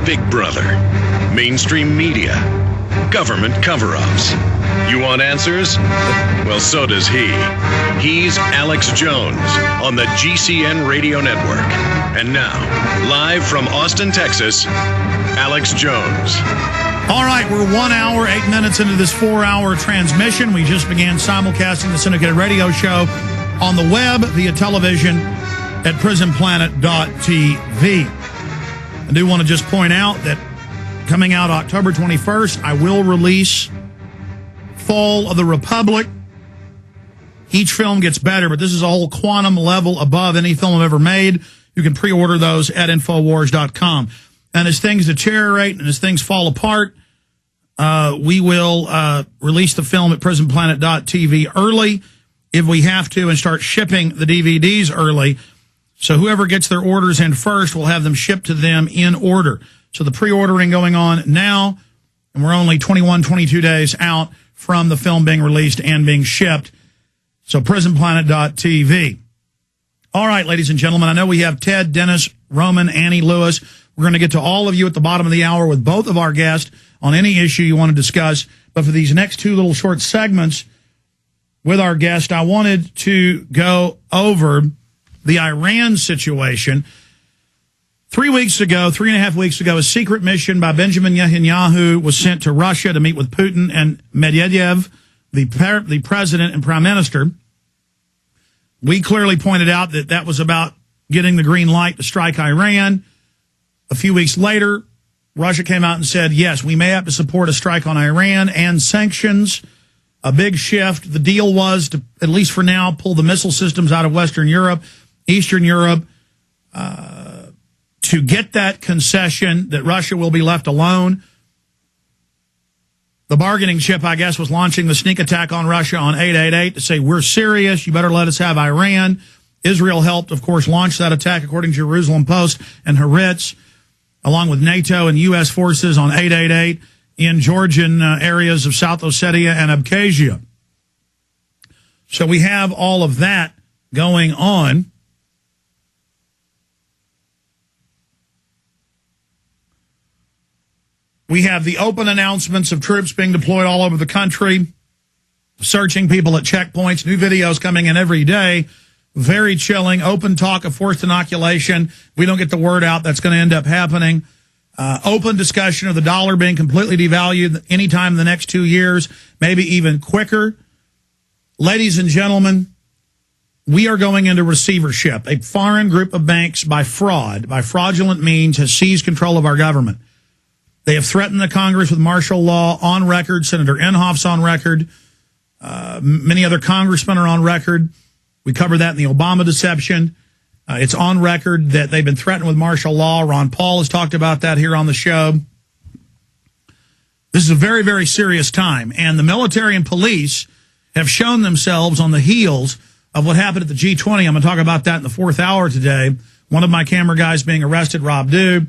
Big Brother, mainstream media, government cover-ups. You want answers? Well, so does he. He's Alex Jones on the GCN Radio Network. And now, live from Austin, Texas, Alex Jones. All right, we're 1 hour, 8 minutes into this 4-hour transmission. We just began simulcasting the syndicated radio show on the web via television at prisonplanet.tv. I do want to just point out that coming out October 21st, I will release Fall of the Republic. Each film gets better, but this is a whole quantum level above any film I've ever made. You can pre-order those at Infowars.com. And as things deteriorate and as things fall apart, we will release the film at prisonplanet.tv early if we have to and start shipping the DVDs early. So whoever gets their orders in first will have them shipped to them in order. So the pre-ordering going on now, and we're only 21, 22 days out from the film being released and being shipped. So prisonplanet.tv. All right, ladies and gentlemen, I know we have Ted, Dennis, Roman, Annie, Lewis. We're going to get to all of you at the bottom of the hour with both of our guests on any issue you want to discuss. But for these next two little short segments with our guest, I wanted to go over the Iran situation. 3 weeks ago, 3.5 weeks ago, a secret mission by Benjamin Netanyahu was sent to Russia to meet with Putin and Medvedev, the president and prime minister. We clearly pointed out that that was about getting the green light to strike Iran. A few weeks later, Russia came out and said, yes, we may have to support a strike on Iran and sanctions. A big shift. The deal was to, at least for now, pull the missile systems out of Western Europe, Eastern Europe, to get that concession that Russia will be left alone. The bargaining chip, I guess, was launching the sneak attack on Russia on 888 to say, we're serious, you better let us have Iran. Israel helped, of course, launch that attack, according to Jerusalem Post and Haaretz, along with NATO and U.S. forces on 888 in Georgian areas of South Ossetia and Abkhazia. So we have all of that going on. We have the open announcements of troops being deployed all over the country, searching people at checkpoints, new videos coming in every day. Very chilling. Open talk of forced inoculation. If we don't get the word out, that's going to end up happening. Open discussion of the dollar being completely devalued anytime in the next 2 years, maybe even quicker. Ladies and gentlemen, we are going into receivership. A foreign group of banks, by fraudulent means, has seized control of our government. They have threatened the Congress with martial law on record. Senator Inhofe's on record. Many other congressmen are on record. We covered that in the Obama deception. It's on record that they've been threatened with martial law. Ron Paul has talked about that here on the show. This is a very, very serious time. And the military and police have shown themselves on the heels of what happened at the G20. I'm going to talk about that in the fourth hour today. One of my camera guys being arrested, Rob Dew.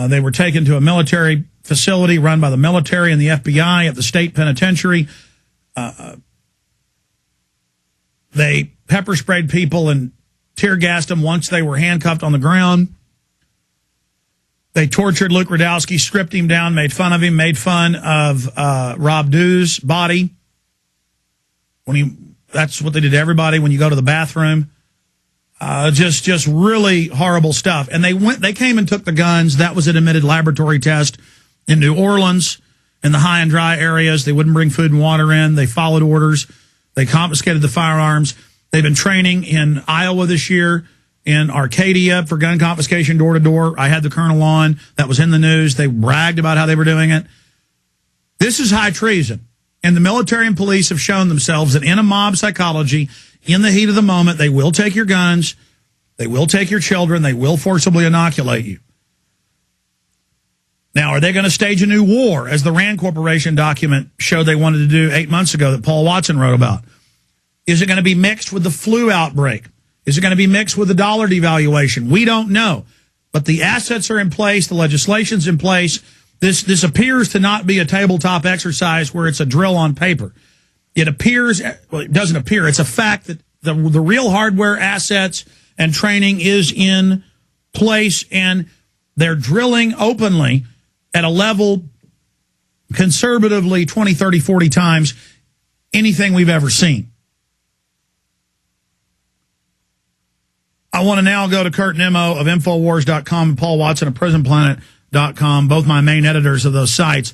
They were taken to a military facility run by the military and the FBI at the state penitentiary. They pepper sprayed people and tear gassed them once they were handcuffed on the ground. They tortured Luke Radowski, stripped him down, made fun of him, made fun of Rob Dew's body. That's what they did to everybody when you go to the bathroom. Just really horrible stuff. And they came and took the guns. That was an admitted laboratory test in New Orleans, in the high and dry areas. They wouldn't bring food and water in. They followed orders. They confiscated the firearms. They've been training in Iowa this year, in Arcadia for gun confiscation door to door. I had the colonel on. That was in the news. They bragged about how they were doing it. This is high treason. And the military and police have shown themselves that in a mob psychology, in the heat of the moment, they will take your guns, they will take your children, they will forcibly inoculate you. Now, are they going to stage a new war, as the Rand Corporation document showed they wanted to do 8 months ago that Paul Watson wrote about? Is it going to be mixed with the flu outbreak? Is it going to be mixed with the dollar devaluation? We don't know. But the assets are in place, the legislation's in place. This appears to not be a tabletop exercise where it's a drill on paper. It appears, well, it doesn't appear, it's a fact that the real hardware, assets, and training is in place. And They're drilling openly at a level conservatively 20, 30, 40 times anything we've ever seen. I want to now go to Kurt Nimmo of Infowars.com and Paul Watson of PrisonPlanet.com, both my main editors of those sites.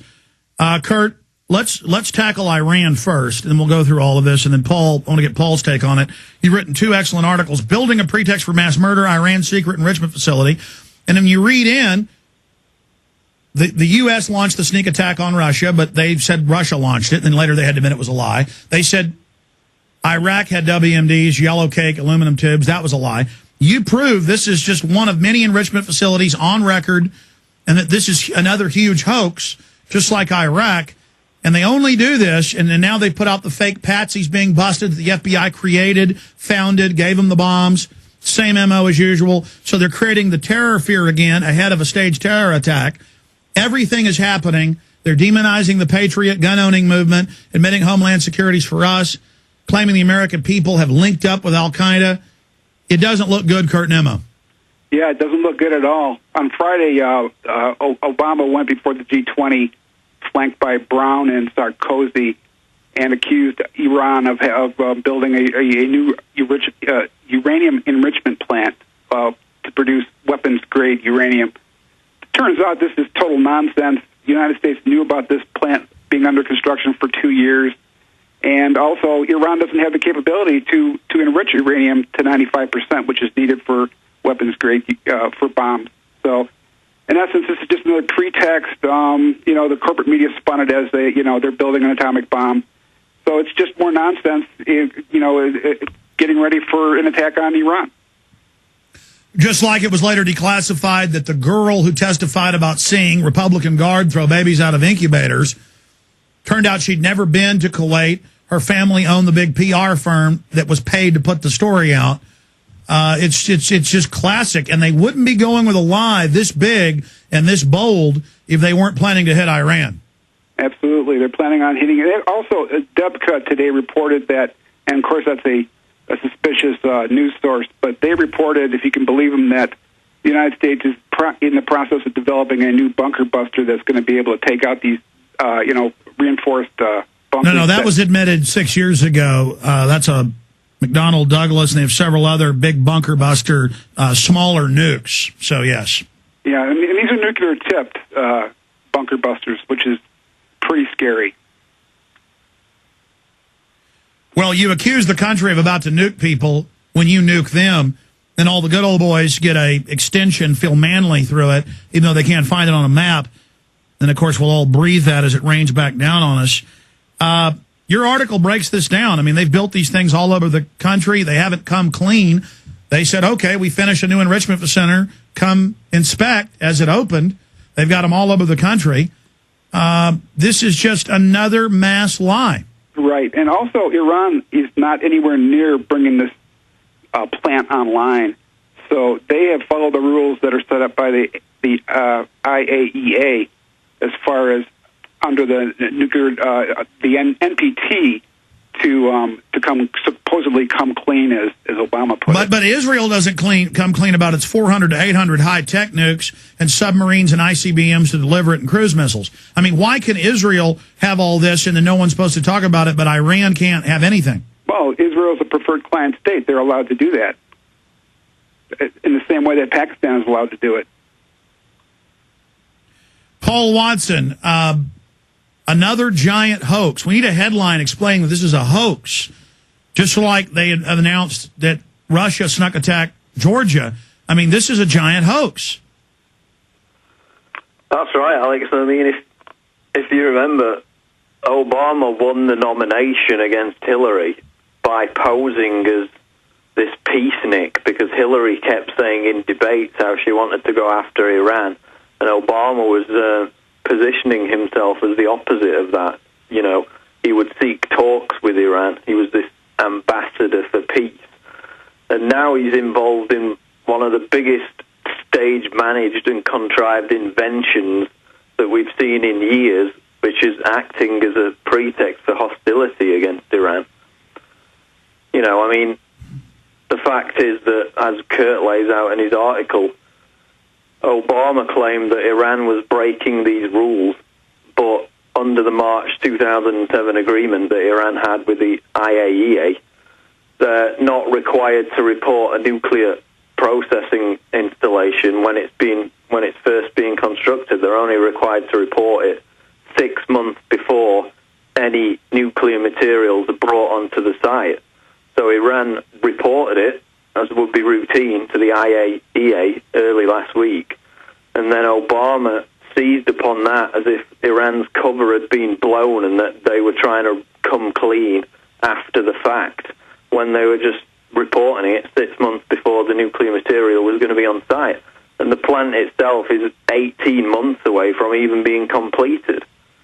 Kurt, let's tackle Iran first, and we'll go through all of this. And then Paul, I want to get Paul's take on it. You've written 2 excellent articles, Building a Pretext for Mass Murder, Iran's Secret Enrichment Facility. And then you read in, the U.S. launched the sneak attack on Russia, but they said Russia launched it, and then later they had to admit it was a lie. They said Iraq had WMDs, yellow cake, aluminum tubes. That was a lie. You prove this is just one of many enrichment facilities on record, and that this is another huge hoax, just like Iraq. And they only do this, and then now they put out the fake patsies being busted that the FBI created, founded, gave them the bombs. Same MO as usual. So they're creating the terror fear again ahead of a staged terror attack. Everything is happening. They're demonizing the patriot gun-owning movement, admitting Homeland Security's for us, claiming the American people have linked up with al-Qaeda. It doesn't look good, Kurt Nimmo. Yeah, it doesn't look good at all. On Friday, Obama went before the G20, flanked by Brown and Sarkozy, and accused Iran of building a new uranium enrichment plant to produce weapons-grade uranium. Turns out this is total nonsense. The United States knew about this plant being under construction for 2 years, and also Iran doesn't have the capability to enrich uranium to 95%, which is needed for weapons-grade for bombs. So, in essence, this is just another pretext. The corporate media spun it as they're building an atomic bomb. So it's just more nonsense. Getting ready for an attack on Iran. Just like it was later declassified that the girl who testified about seeing Republican Guard throw babies out of incubators, turned out she'd never been to Kuwait. Her family owned the big PR firm that was paid to put the story out. It's just classic, and they wouldn't be going with a lie this big and this bold if they weren't planning to hit Iran. Absolutely, they're planning on hitting it. Also, Debka today reported that, and of course that's a suspicious news source, but they reported, if you can believe them, that the United States is in the process of developing a new bunker buster that's going to be able to take out these, reinforced bunkers. No, that was admitted 6 years ago. That's a McDonnell Douglas, and they have several other big bunker buster, smaller nukes. So, yes. Yeah, and these are nuclear-tipped bunker busters, which is pretty scary. Well, you accuse the country of about to nuke people when you nuke them, and all the good old boys get a extension, feel manly through it, even though they can't find it on a map. And, of course, we'll all breathe that as it rains back down on us. Your article breaks this down. I mean, they've built these things all over the country. They haven't come clean. They said, okay, we finished a new enrichment center. Come inspect as it opened. They've got them all over the country. This is just another mass lie. Right. And also, Iran is not anywhere near bringing this plant online. So they have followed the rules that are set up by the IAEA as far as under the nuclear, the NPT to supposedly come clean, as Obama put it. But Israel doesn't come clean about its 400 to 800 high-tech nukes and submarines and ICBMs to deliver it and cruise missiles. I mean, why can Israel have all this and then no one's supposed to talk about it, but Iran can't have anything? Well, Israel's a preferred client state. They're allowed to do that in the same way that Pakistan is allowed to do it. Paul Watson, another giant hoax. We need a headline explaining that this is a hoax, just like they had announced that Russia snuck attacked Georgia. I mean, this is a giant hoax. That's right, Alex. I mean, if you remember, Obama won the nomination against Hillary by posing as this peacenik because Hillary kept saying in debates how she wanted to go after Iran, and Obama was positioning himself as the opposite of that. You know, he would seek talks with Iran. He was this ambassador for peace. And now he's involved in one of the biggest stage-managed and contrived inventions that we've seen in years, which is acting as a pretext for hostility against Iran. You know, I mean, the fact is that, as Kurt lays out in his article, Obama claimed that Iran was breaking these rules, but under the March 2007 agreement that Iran had with the IAEA, they're not required to report a nuclear processing installation when it's first being constructed. They're only required to report it 6 months before any nuclear materials are brought onto the site. So Iran reported it, as would be routine, to the IAEA early last week, and then Obama seized upon that as if Iran's cover had been blown and that they were trying to come clean after the fact, when they were just reporting it 6 months before the nuclear material was going to be on site. And the plant itself is 18 months away from even being completed.